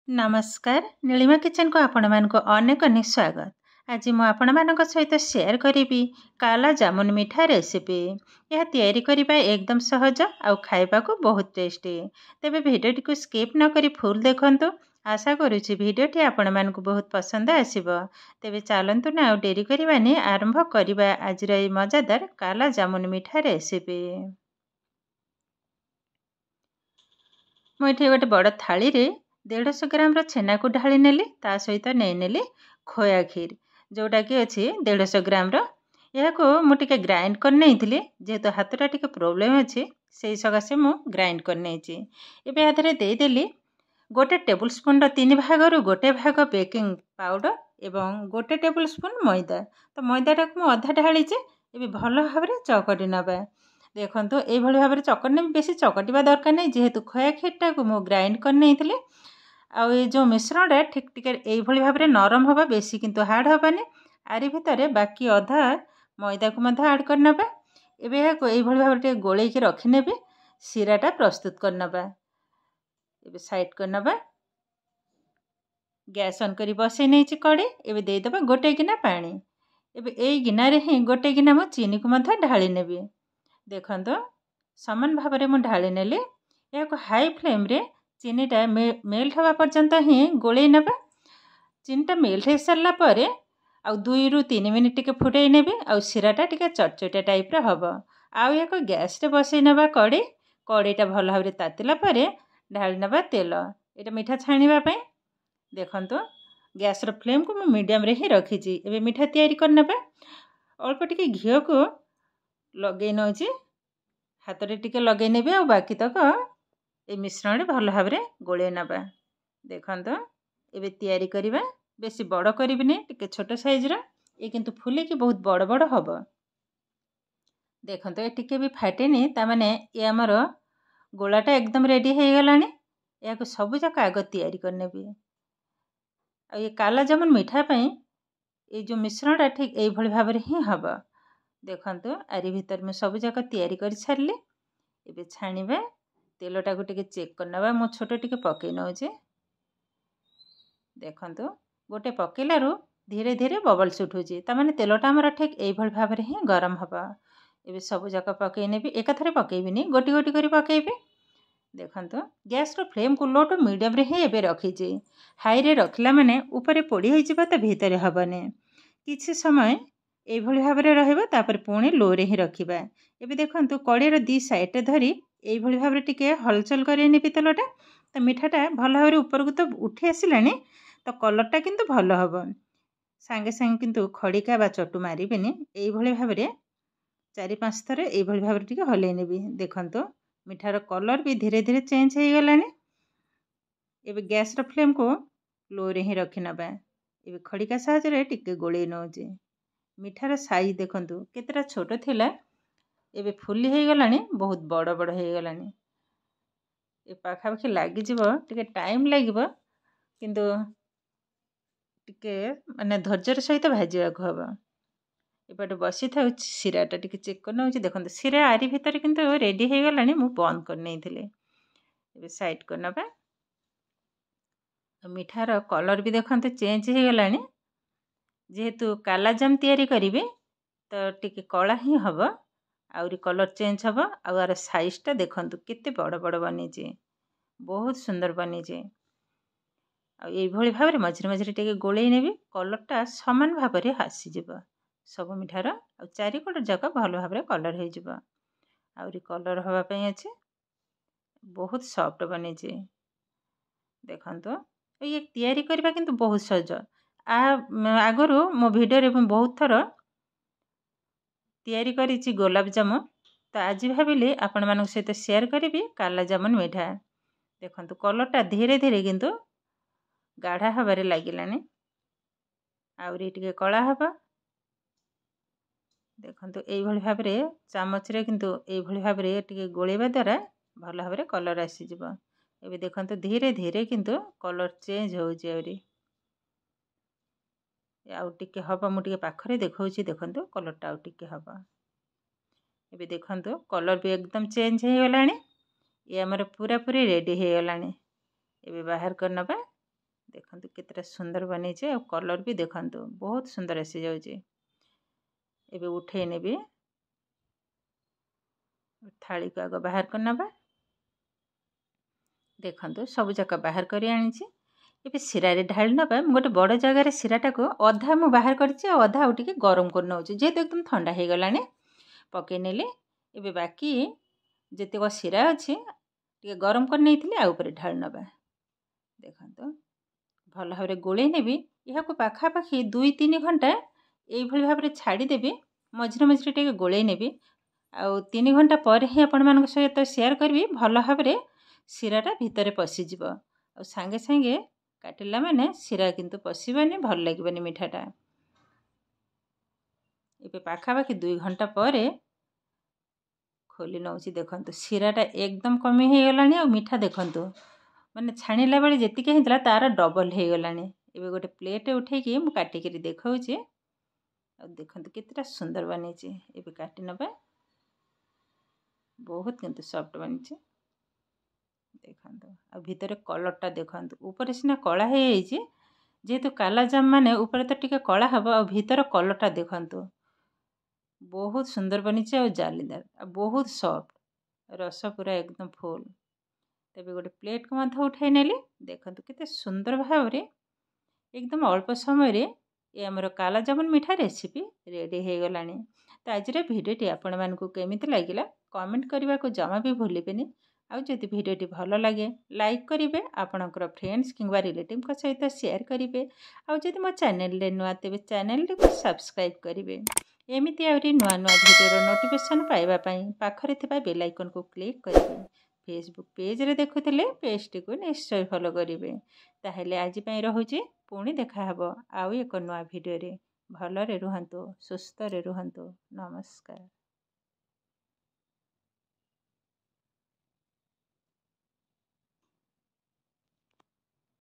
नमस्कार नीलिमा किचन को आपण मानक अनेक अनेक स्वागत। आज मु आपण मानक सहित शेयर करी काला जामुन मीठा रेसिपी। यह तैयारी करिबा एकदम सहज आउ खाइबा को बहुत टेस्टी। तेबे भिडियोटी को स्किप न करी फुल देखंतु। आशा करूची भिडियोटी आपण मानक बहुत पसंद आसीबो। तेबे चलंतु ना डेरी करिबानी आरंभ करिबा आजिर ए मजादार काला जामुन मीठा रेसिपी। मुझे गोटे बड़ थाली रे 150 ग्राम छेना को ढाली नेली। ता सहित नहीं नेली खोया खीर जोटा कि अच्छी 150 ग्राम यह को मुझे ग्राइंड कर नहीं जेहेतु हाथटा टी प्रोब्लेम अच्छी से सकाशे मु ग्राइंड कर नहीं एवं देदेली गोटे टेबुल स्पून 3 भाग रु गोटे भाग बेकिंग पाउडर एवं गोटे टेबुल स्पून मैदा। तो मैदाटा को मुझे अधा ढाली भल भाव चकटी नवा। देखो ये भाव में चकटने बेसी चकटा दरकार नहीं जेहेतु खोया खीरटा को मुझे ग्राइंड कर नहीं आउ ये जो मिश्रणटा ठीक टिके यही भाव में नरम हवा बेसी किंतु हार्ड हबानी। आरी भितर बाकी अधा मैदा को मध्य ऐड करना। एबे या यही भाव में गोले रखिने सीराटा प्रस्तुत करनबा। एबे साइड करनबा। गैस ऑन करी बसई नहीं कड़े एबे दे देबा गोटे गिना पानी। एबे एई गिना रे ही गोटे गिना मो चीनी को मध्य ढाली नेबी। देखंतो समान भाव में मु ढाली नेली। या हाई फ्लेम रे चीनीटा मेल्ट हवा पर्यंत ही गोले नबा। चीनीटा मेल्ट हो सारा पर आउ 2 ରୁ 3 मिनिट टिके फुटई नेबी। आउ सीराटा टिके चटचटिया टाइप रे हबो। आउ या गैस रे बसई नबा कड़ी। कड़ीटा भल भाव तातिला पर ढाली नबा तेल एटा मीठा छाणीबा पई। देखंतो गैस रो फ्लेम को मु मीडियम रे ही रखीची। एबे मीठा तैयारी करनबा। अल्प टिके घियो को लगे नोची हाथ रे टिके लगे नेबे आ बाकी तक ए मिश्रण भल भाव में गोले नबा। देखंतो एबे तैयारी करिबा बेसी बड़ करिबिनी टिके छोट साइज रा ए किंतु फुले की बहुत बड़ बड़ हबो। देखंतो ए टिके भी फाटेनी ता माने ए हमर गोलाटा एकदम रेडी हे गलानी। या को सब जाक आग तैयारी करनेबी। आ ये काला जामुन मीठा पई ए जो मिश्रणटा ठीक एई भली भाव में ही हबो। देखंतो आरी भीतर में सब जाक तैयारी कर छारली। एबे छाणीबा तेलटा को टिके चेक करनबा। मो छोट टिके पकई नौचे। देखंतो गोटे पकेलारू धीरे धीरे बबल्स उठुची ता माने तेलटा हमर ठीक एई भली भाव में ही गरम हबा। एबे सब जाक पकई नेबी। एकाथरे पकईबिनी गोटी गोटी करी पकईबी। देखंतो गैस रो फ्लेम को लो टू मीडियम रे ही एबे रखीची। हाई रे रखला माने ऊपर पोड़ी होई जिबा त भीतर हबने। किछि समय एई भली भाव में रहइबो तापर पुणी लो रे ही रखिबा। एबे देखंतो कड़ी रो दी साइड रे धरी एई भली भाव में टिके हलचल करे नेबी तेलटा। तो मीठाटा भल भाव में ऊपर को तो उठी आसिलानी। तो कलरटा किंतु भल हबो। सांगे सांगे किंतु खड़िका बा चटु मारिबेनी। एई भली भाव में 4-5 थर एई भली भाव में टिके हलै नेबी। देखंतो मिठार कलर भी धीरे धीरे चेंज हो गलानी। एबे गैस रो फ्लेम को लो रे ही रखि नबा। एबे खड़िका साहाय्य रे टिके गोले नौजे। मिठार साइज देखंतो केतेटा छोट थिला एबे फुली हो गलानी बहुत बड़ बड़ हो गलानी। ए पाखापाखि लगी जीवो टिके टाइम लागिबो किंतु टिके माने धैर्यर सहित भाजिबा को हबो। एपटे बसी था सीराटा टिके चेक कर नउची। देखंतो सीरा आरी भीतर किंतु रेडी हो गलानी। मु बंद कर नहीं थिले। एबे साइड कर नबा। मिठार कलर भी देखंतो चेंज हो गलानी। जेहेतु काला जाम तैयारी करिवे तो टिके कला ही हबो। आउरी कलर चेंज हबो। आ आर साइजटा देखंतो केते बड़ बड़ बनीची। बहुत सुंदर बनीची। आ एई भली भाव में मझिरे मझिरे टिके गोलेई नेबी। कलरटा समान भाव में हासी जिवो सब मिठार। आ चारि कोट जाक भल भाव में कलर हो जिवो। आउरी कलर हवा पई अछि। बहुत सॉफ्ट बनीची। देखंतो ये तैयारी करबा किंतु बहुत सहज। आगरू मो वीडियो रे बहुत थर तैयारी करिछि गुलाब जामुन। तो आज भाविली आपण मानक सहित शेयर करिबी काला जामुन मीठा। देखंतो कलरटा धीरे धीरे किंतु गाढ़ा हबारे लागिलानी। आउरी टिके कला हबा। देखंतो एई भली भाव में चामच रे किंतु एई भली भाव में टिके गोलेबा द्वारा भल भाव में कलर आसी जिवो। एबे देखंतो धीरे धीरे किंतु कलर चेंज होउची। आउरी आउ टिके हबा। मु टिके पाखरे देखौची। देखंतो कलरटा आउ टिके हबा। एबे देखंतो कलर भी एकदम चेंज हो गलानी। ये हमर पूरा पूरी रेडी हो गलानी। एबे बाहर कर नबा। देखंतु केतेटा सुंदर बनेचे और कलर भी देखंतु बहुत सुंदर आसी जाउचे। एबे उठे नेबी थाली को आग बाहर करनबा। देखंतु सब जाक बाहर करी आनिछि। एबे सिरा रे ढाଳି नबा। गोटे बड़ जगह रे सिराटा को अधा मु बाहर करछि और अधा आउ टिके गरम कर नउछि जेहेतु एकदम ठंडा हे गलाने पके नेले। एबे बाकी जेतेक सिरा अछि टिके गरम कर नेइथिले आ ऊपर ढाଳି नबा। देखंतु भल भाबरे गोळे नेबी। एहा को पाखा पाखी 2-3 घंटा एई भली भाबरे छाडी देबी। मझिरे मझिरे टिके गोळे नेबी आ 3 घंटा पर ही आपण मानक सहित शेयर करबी। भल भाबरे सिराटा भितरे पसि जिवो आ संगे संगे काटिला माने सिरा किंतु पसिबनी भल लागबनी मिठाटा। एबे पाखा पाखी 2 घंटा परे खोली नउछि। देखंतु सिराटा एकदम कमी हे गलानी आ मिठा देखंतु माने छाणीला बेले जेतिके हितला तार डबल हे गलानी। एबे गोटे प्लेट उठे कि मु काटी करी देखाउछि आ देखंतु केतेटा सुंदर बनेछि। एबे काटी नबा। बहुत किंतु सॉफ्ट बनेछि। देखंतु आ भितरे कलरटा देखंतु ऊपर सिना कला हे आइछि जेहेतु काला जाम माने ऊपर तो टिके कला हबो आ भितर कलरटा देखंतु बहुत सुंदर बनेछि आ जालीदार आ बहुत सॉफ्ट रस पूरा एकदम फुल। तबे गोटे प्लेट को मध उठाई नेली। देखंतु केते सुंदर भाबरे एकदम अल्प समय रे ए हमर काला जामुन मिठा रेसिपी रेडी हे गलानी। तो आज रे भिडियोटी आपण मानकु केमिति लागिला कमेंट करबा को जमा भी भूलिबेनी। आउ जदि भिडियोटी भल लगे लाइक करिवे आपणकर फ्रेंड्स किंबा रिलेटिव को सहित शेयर करिवे। आउ जदि मो चैनल रे नुआ तेबे चैनल को सब्सक्राइब करिवे। एमिति आउरी नुआ नुआ भिडियोर नोटिफिकेशन पाइबा पई पाखरे थिबा बेल आइकन को क्लिक करिवे। फेसबुक पेज रे देखुथिले पेज टी को निश्चय फॉलो करिवे। ताहेले आज पई रहुची पुणी देखा हबो आउ एक नुआ भिडियो रे। भलरे रुहंतु सुस्थ रे रुहंतु। नमस्कार।